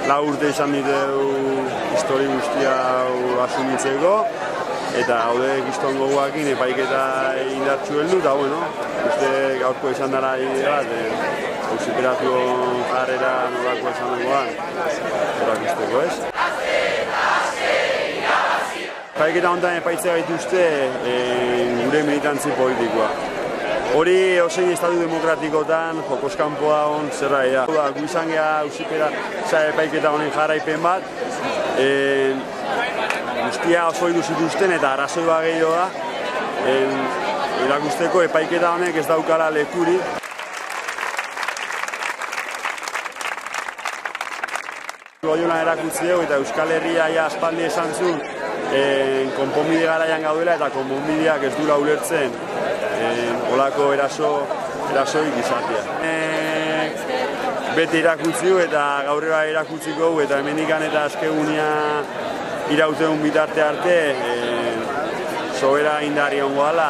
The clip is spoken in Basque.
4 urte izan ditu histori guztia asumitzeko, eta haude gizton goguakin epaiketa indartxu heldu, eta bueno, uste gaurko izan dara idea bat, auziperatu jarrera nolako izan dagoan, horak izteko ez. Epaiketa honetan epaitzea gaituzte gure militantzi politikoa. Hori osein estatu demokratikotan, jokoskanpoa hon zerra eda. Gu izan geha epaiketa honen jarraipen bat, guztia oso idu zituzten eta arrazoi bat gehiago da, erakusteko epaiketa honek ez daukala lekuri. Loiolan erakutsi dugu eta Euskal Herria aspaldi esan zuen konponbide garaian gaudela eta konponbideak ez dula ulertzen olako erasoi gizatia. Beti erakutsi dugu eta gaurrera erakutsiko dugu eta hemendikan eta askegunia irauteun bitarte arte sobera indari ongo dela.